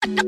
Guys,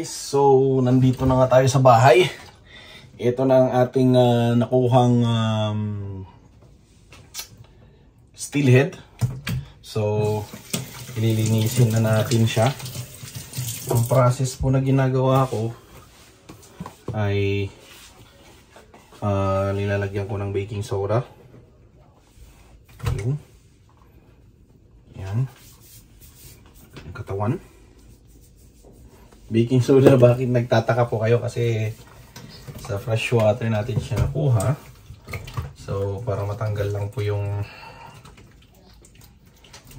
so nandito na nga tayo sa bahay. Ito na ang ating nakuhang steel head. So ililinisin na natin siya. Ang process po na ginagawa ko ay nilalagyan ko ng baking soda. Ayun. Yan ang katawan. Baking soda, bakit nagtataka po kayo? Kasi sa fresh water natin siya nakuha. So para matanggal lang po yung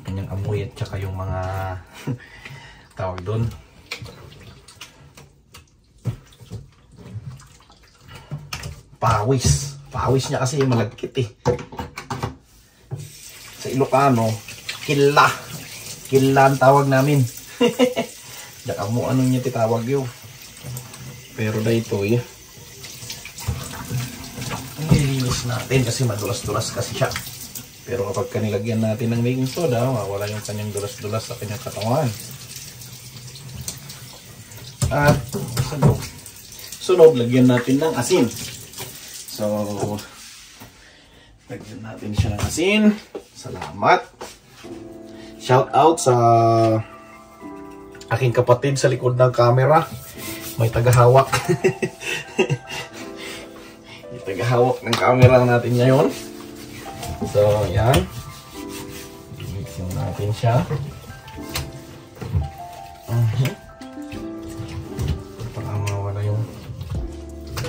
kanyang amoy at saka yung mga tawag doon. Pawis. Pawis niya kasi malagkit eh. Sa Ilocano, killa. Killa ang tawag namin. Daka mo ano niya titawag yun. Pero dito eh. Nililinis natin kasi madulas-dulas kasi siya. Pero kapag kanilagyan natin ng baking soda, mawala yung kanyang dulas-dulas sa kanyang katawan. At sunod, lagyan natin ng asin. So, lagyan natin siya ng asin. Salamat. Shout out sa aking kapatid sa likod ng camera. May tagahawak. May tagahawak ng camera natin ngayon. So, yan. Mixin natin siya. Para mawala yung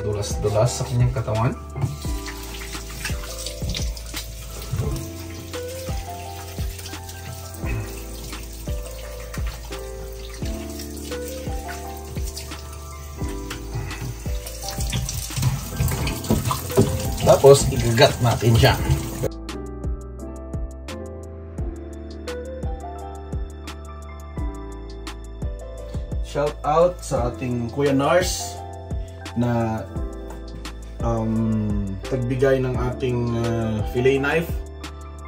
dulas-dulas sa kanyang katawan. Tapos, igagat natin siya. Shout out sa ating Kuya Nars na tagbigay ng ating fillet knife.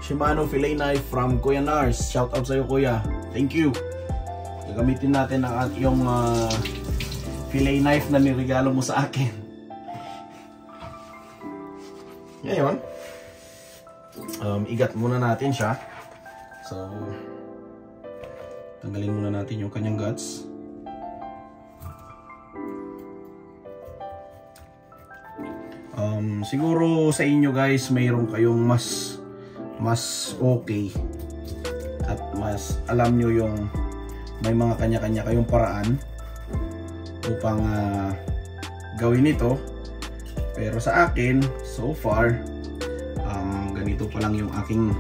Shimano fillet knife from Kuya Nars. Shout out sa iyo, Kuya. Thank you. Gagamitin natin ang yung fillet knife na niregalo mo sa akin. Ngayon, igat muna natin siya. So, tanggalin muna natin yung kanyang guts. Siguro sa inyo guys, mayroon kayong mas okay at mas alam nyo yung may mga kanya-kanya kayong paraan upang gawin ito. Pero sa akin, so far, ganito pa lang yung aking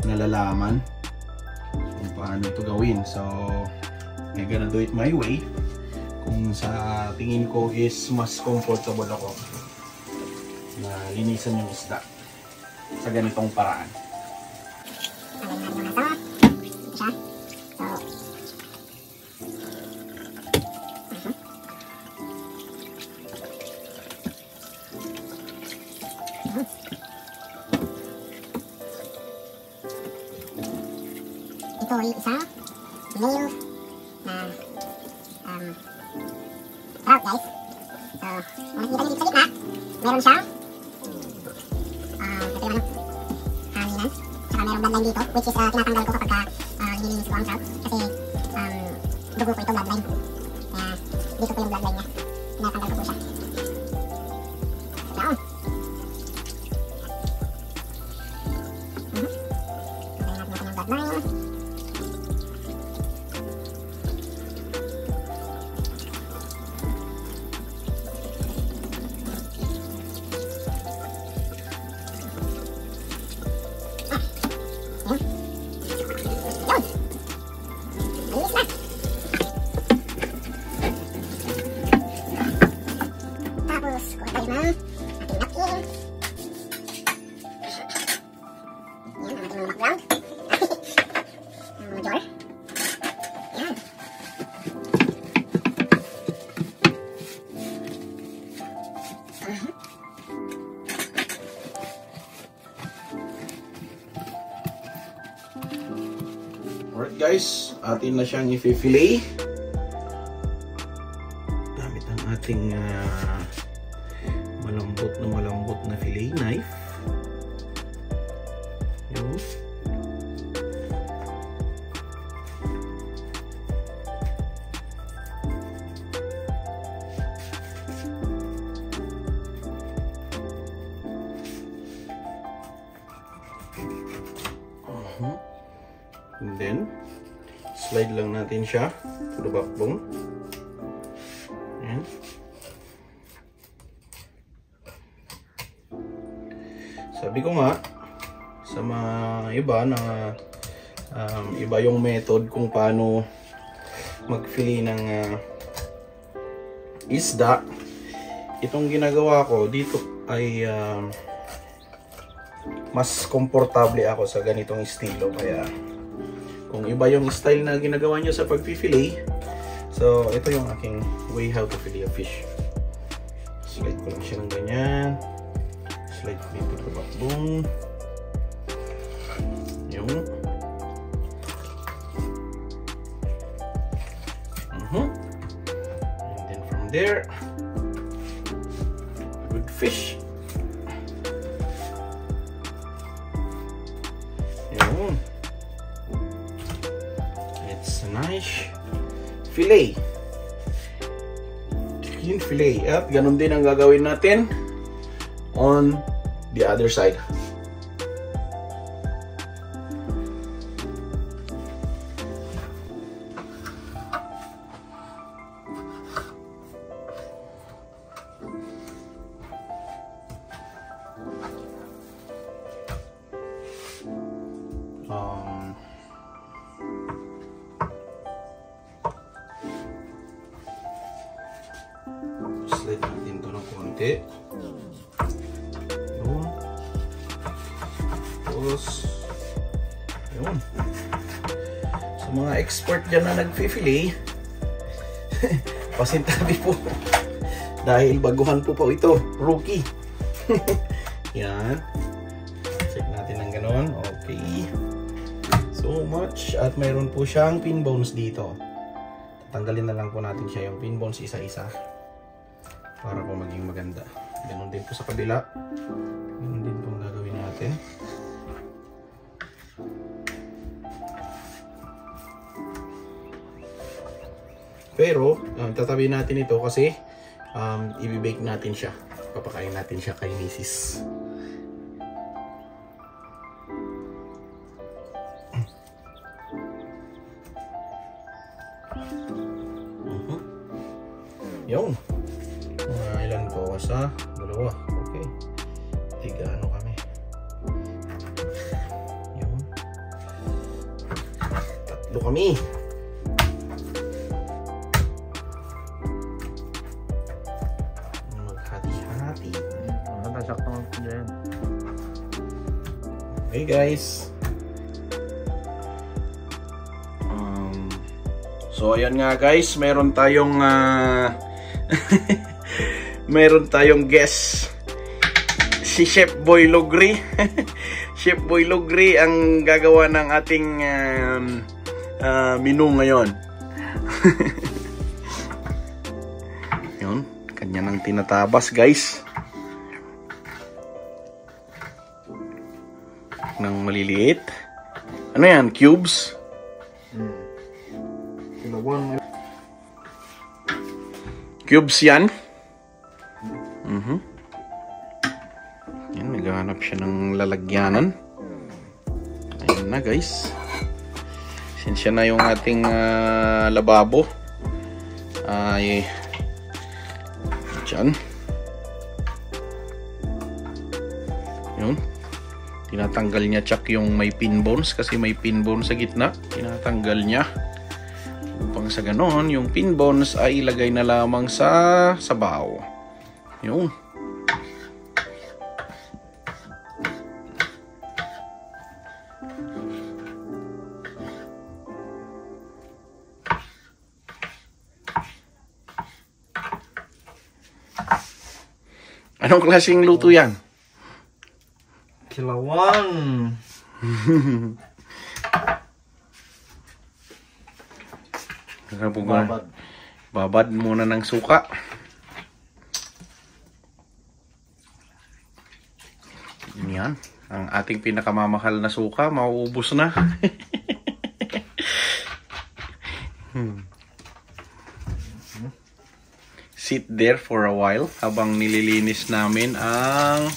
nalalaman kung paano ito gawin. So, I'm gonna do it my way. Kung sa tingin ko is mas comfortable ako na linisan yung isda sa ganitong paraan. Ito ay isa male na trout guys. So, makikita nyo dito sa gitna, meron siyang ito yung hanginan. Saka merong bloodline dito, which is tinatanggal ko kapag inilinis ko ang trout. Kasi dugo po ito, bloodline. Kaya dito po yung bloodline niya. Tinatanggal ko po siya. Yan. Tanggalin natin yung bloodline. Yan ang ating mga background. Alright guys, atin na siyang i-fillet gamit ang ating malambot na fillet knife. Yun. And then, slide lang natin siya to the backbone. Ayan. Sabi ko nga, sa mga iba na iba yung method kung paano mag-fillet ng isda. Itong ginagawa ko dito ay mas komportable ako sa ganitong estilo, kaya kung iba yung style na ginagawa nyo sa pag-fillet, so ito yung aking way how to fillet a fish. Slide ko lang siya ng ganyan, slide ko dito sa backbone, yung and then from there, good fish. It's a nice fillet. Chicken fillet. At ganun din ang gagawin natin on the other side. Slide natin ito ng konti. Yun. Tapos, yun. Sa mga expert dyan na nag-fillet, pasintabi po. Dahil baguhan po ito. Rookie. Yan. Check natin ng ganon. Okay. So much. At mayroon po siyang pin bones dito. Tatanggalin na lang po natin siya yung pin bones isa-isa para po maging maganda. Ganon din po sa kabila. Ganon din po gagawin natin. Pero tatabi natin ito kasi i-bake natin siya. Papakain natin siya kay Mrs. Yung ilan po? Sa dalawa. Okay. Tiga ano kami. Yung tatlo kami. Maghati-hati. Nasaktan ko dyan. Okay guys. So ayan nga guys, meron tayong meron tayong guest, si Chef Boy Lugri. Chef Boy Lugri ang gagawa ng ating menu ngayon. Yun, kanya nang tinatabas guys ng maliliit. Ano yan? Cubes? Cubes yan. Yan, naghahanap siya ng lalagyanan. Ayun na guys. Sinsya na yung ating lababo. Ay dyan. Yun. Tinatanggal niya tsak yung may pin bones kasi may pin bones sa gitna. Tinatanggal niya. Upang sa ganon, yung pin bones ay ilagay na lamang sa sabaw. Yun. Anong klaseng luto yan? Kilawang. Babad muna ng suka. Yan. Ang ating pinakamamahal na suka, mauubos na. Sit there for a while habang nililinis namin ang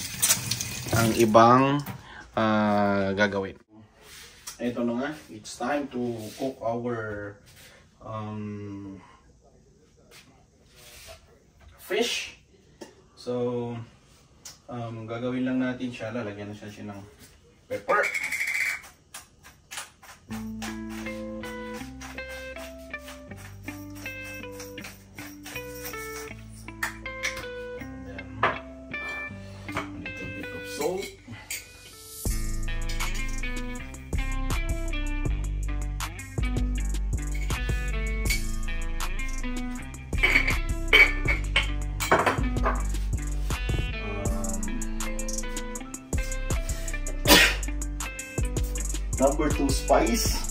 ibang gagawin. Ito na nga, it's time to cook our fish. So gagawin lang natin siya, lalagyan na siya ng pepper. Salt. Number 2 spice.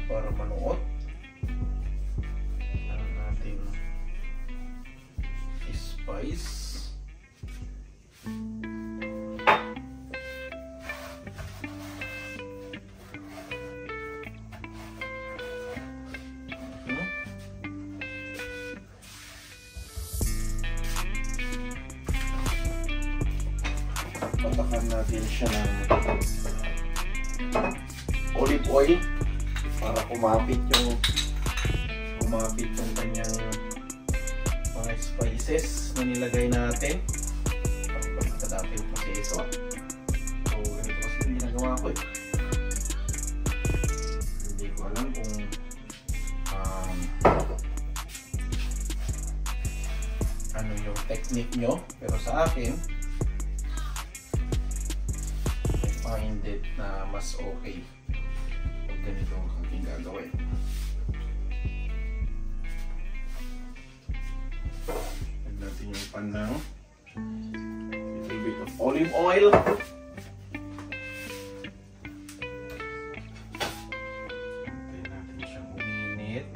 Para manuot ang ating spice. Patakan natin siya ng olive oil para kumapit yung kanyang mga spices na nilagay natin. Balik na natin yung proseso. So ganito kasi yung ginagawa ko eh. Hindi ko alam kung ano yung technique nyo, pero sa akin I find it na mas okay pag ganito ang aking gagawin. Add natin yung pan ng little bit of olive oil. Antayin natin siyang uminit.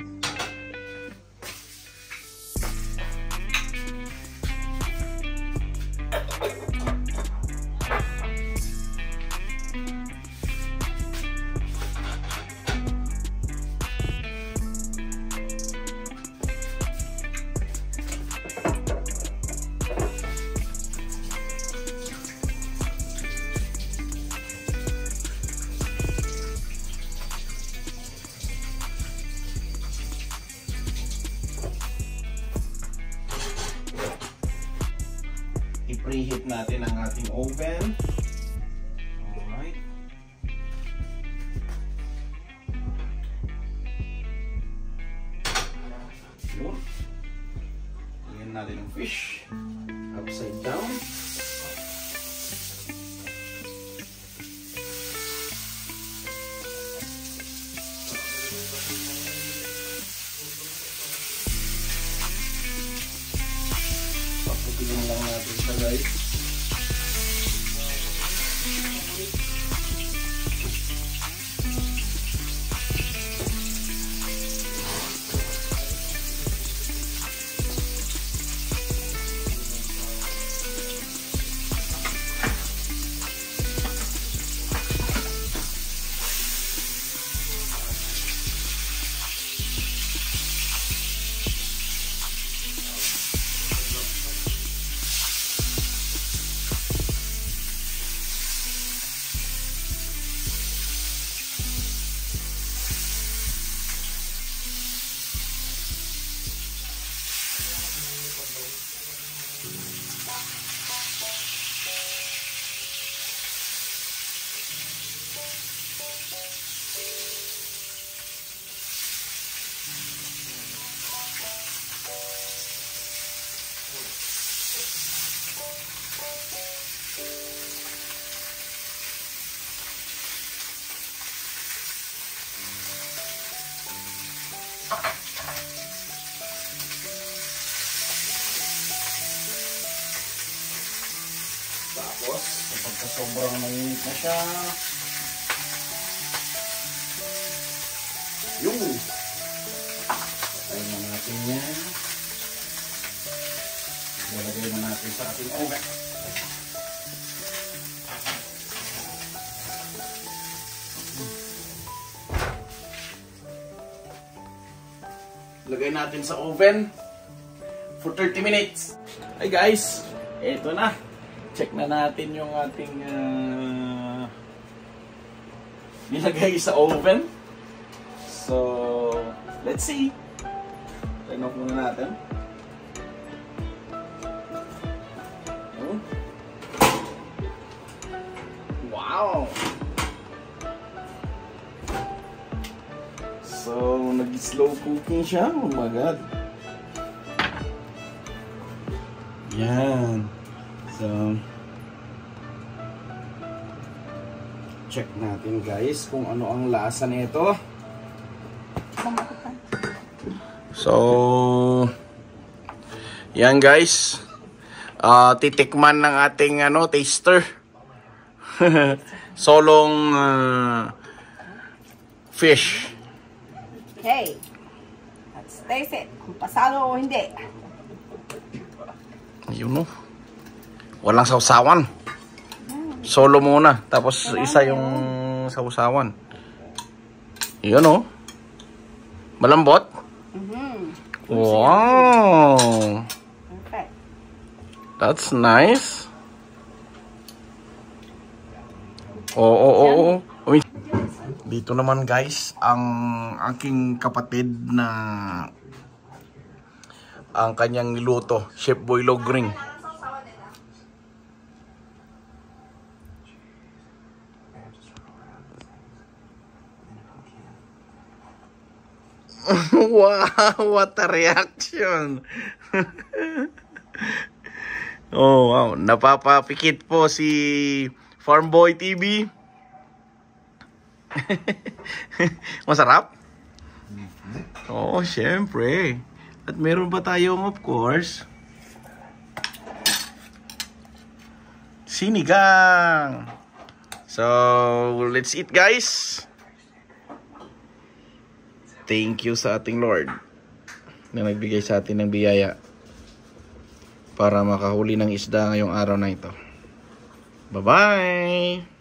I-preheat natin ang ating oven. Alright. Yun. Lagyan natin ang fish. Upside down. Paputin lang natin siya, guys. Tapos, kapag sobrang mainit na siya, yung patayin na natin yan. Lalagay na natin sa ating oven. Lagay natin sa oven for 30 minutes. Hi guys, eto na. Check na natin yung ating nilagay sa oven. So, let's see. Turn off muna natin. Wow! So, nag-slow cooking siya. Oh my God. Yan. So, check natin guys kung ano ang lasa nito. So, yan guys. Titikman ng ating taster. Solong fish. Okay. Let's taste it. Kung pasado o hindi. Yun o. Walang sausawan. Solo muna. Tapos isa yung sausawan. Yun o. Malambot. Wow. Perfect. That's nice. Oo. Uy. Dito naman guys, ang aking kapatid na ang kanyang niluto, Chef Boy Logring. Wow, what a reaction. Oh, wow, napapapikit po si Farmboy TV. Masarap? Oo, syempre. At meron pa tayong, of course, sinigang. So, let's eat guys. Thank you sa ating Lord na nagbigay sa atin ng biyaya para makahuli ng isda ngayong araw na ito. Bye-bye!